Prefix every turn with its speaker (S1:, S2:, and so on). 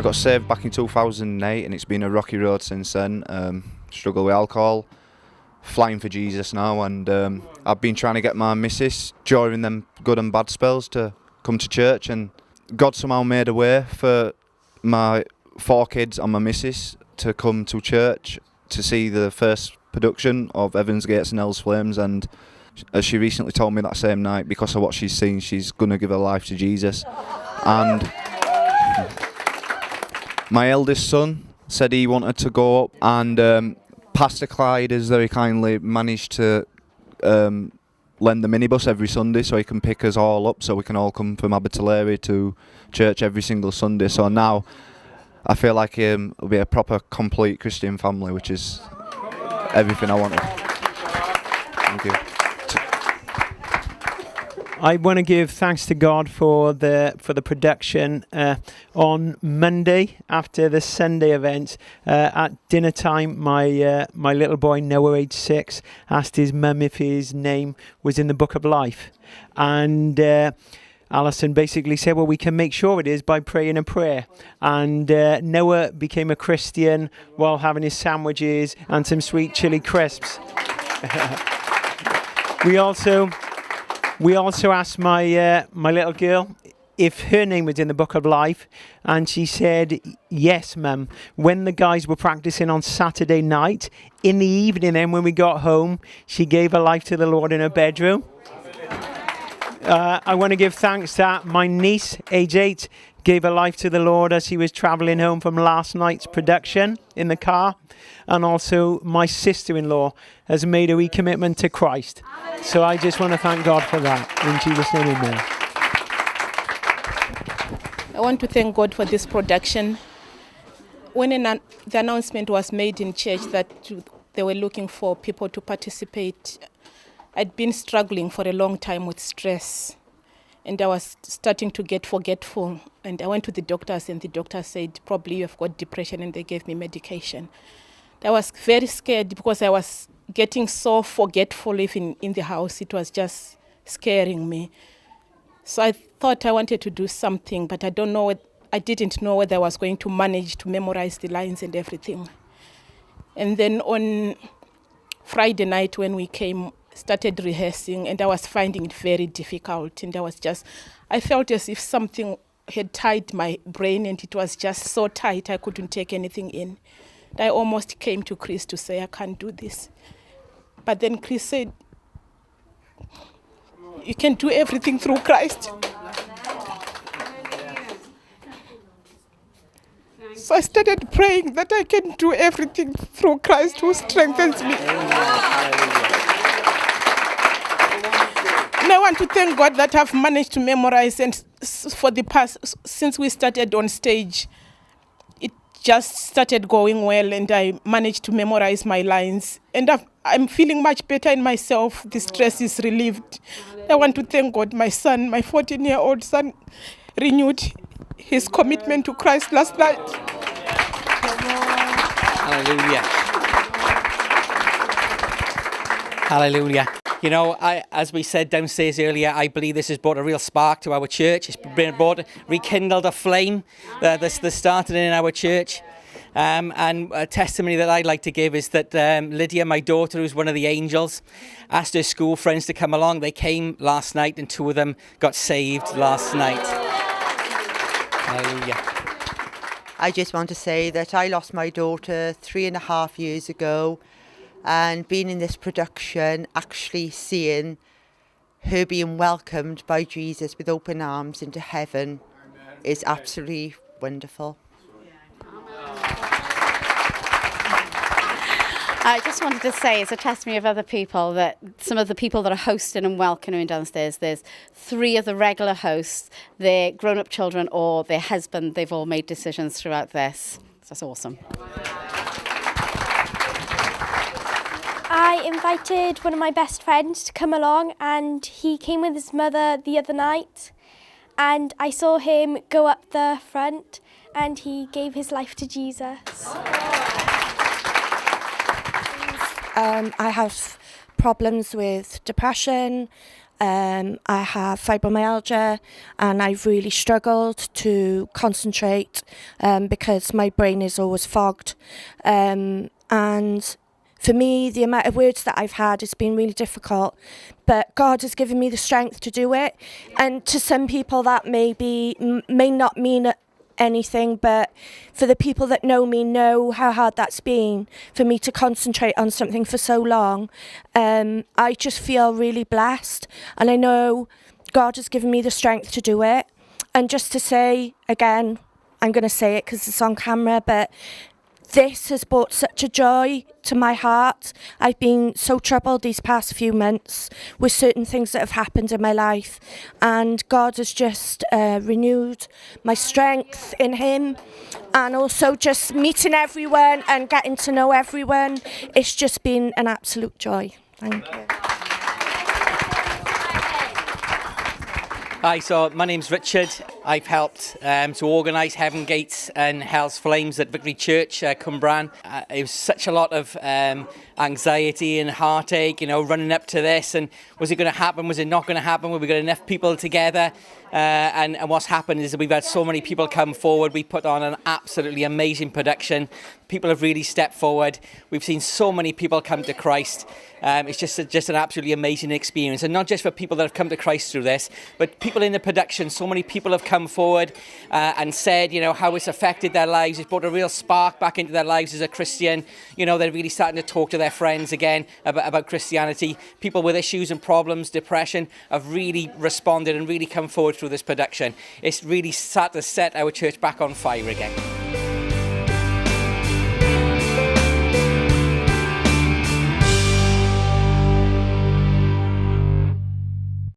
S1: I got saved back in 2008 and it's been a rocky road since then. Struggle with alcohol, flying for Jesus now, and I've been trying to get my missus during them good and bad spells to come to church, and God somehow made a way for my 4 kids and my missus to come to church to see the first production of Heaven's Gates and Hell's Flames, and as she recently told me that same night, because of what she's seen, she's going to give her life to Jesus. And my eldest son said he wanted to go up, and Pastor Clyde has very kindly managed to lend the minibus every Sunday so he can pick us all up, so we can all come from Abertillery to church every single Sunday. So now I feel like it'll be a proper, complete Christian family, which is everything I wanted. Thank you.
S2: I want to give thanks to God for the production on Monday after the Sunday event. At dinner time, my little boy Noah, age 6, asked his mum if his name was in the Book of Life, and Alison basically said, well, we can make sure it is by praying a prayer. And Noah became a Christian while having his sandwiches and some sweet chili crisps. We also asked my little girl if her name was in the Book of Life, and she said, yes, Mum. When the guys were practicing on Saturday night, in the evening then when we got home, she gave her life to the Lord in her bedroom. I want to give thanks that my niece, age 8, gave her life to the Lord as he was travelling home from last night's production in the car. And also my sister-in-law has made a recommitment to Christ. So I just want to thank God for that. In Jesus' name, amen.
S3: I want to thank God for this production. When the announcement was made in church that they were looking for people to participate, I'd been struggling for a long time with stress, and I was starting to get forgetful. And I went to the doctors, and the doctor said, probably you've got depression, and they gave me medication. I was very scared because I was getting so forgetful even in the house. It was just scaring me. So I thought I wanted to do something, but I didn't know whether I was going to manage to memorize the lines and everything. And then on Friday night when we started rehearsing, and I was finding it very difficult, and I felt as if something had tied my brain, and it was just so tight I couldn't take anything in. I almost came to Chris to say, I can't do this. But then Chris said, you can do everything through Christ. So I started praying that I can do everything through Christ who strengthens me. And I want to thank God that I've managed to memorize, and since we started on stage, it just started going well, and I managed to memorize my lines. And I'm feeling much better in myself. The stress is relieved. I want to thank God. My son, my 14-year-old son, renewed his commitment to Christ last night.
S4: Hallelujah. Hallelujah. You know, as we said downstairs earlier, I believe this has brought a real spark to our church. It's rekindled a flame that started in our church. And a testimony that I'd like to give is that Lydia, my daughter, who's one of the angels, asked her school friends to come along. They came last night, and 2 of them got saved last night. Hallelujah.
S5: I just want to say that I lost my daughter 3.5 years ago, and being in this production, actually seeing her being welcomed by Jesus with open arms into heaven is absolutely wonderful.
S6: I just wanted to say, it's a testimony of other people, that some of the people that are hosting and welcoming downstairs, there's 3 of the regular hosts, their grown-up children or their husband, they've all made decisions throughout this. So that's awesome.
S7: I invited one of my best friends to come along, and he came with his mother the other night, and I saw him go up the front and he gave his life to Jesus.
S8: I have problems with depression. I have fibromyalgia, and I've really struggled to concentrate because my brain is always fogged. And for me, the amount of words that I've had has been really difficult, but God has given me the strength to do it. And to some people that may not mean anything, but for the people that know me know how hard that's been for me to concentrate on something for so long. I just feel really blessed, and I know God has given me the strength to do it. And just to say again, I'm going to say it because it's on camera, but this has brought such a joy to my heart. I've been so troubled these past few months with certain things that have happened in my life, and God has just renewed my strength in Him, and also just meeting everyone and getting to know everyone. It's just been an absolute joy. Thank you.
S4: Hi, so my name's Richard. I've helped to organise Heaven Gates and Hell's Flames at Victory Church, Cwmbran. It was such a lot of anxiety and heartache, running up to this. And was it going to happen? Was it not going to happen? Were we got enough people together? And what's happened is that we've had so many people come forward. We put on an absolutely amazing production. People have really stepped forward. We've seen so many people come to Christ. It's just an absolutely amazing experience. And not just for people that have come to Christ through this, but people in the production. So many people have come forward and said, how it's affected their lives. It's brought a real spark back into their lives as a Christian. They're really starting to talk to their friends again about Christianity. People with issues and problems, depression, have really responded and really come forward through this production. It's really started to set our church back on fire again.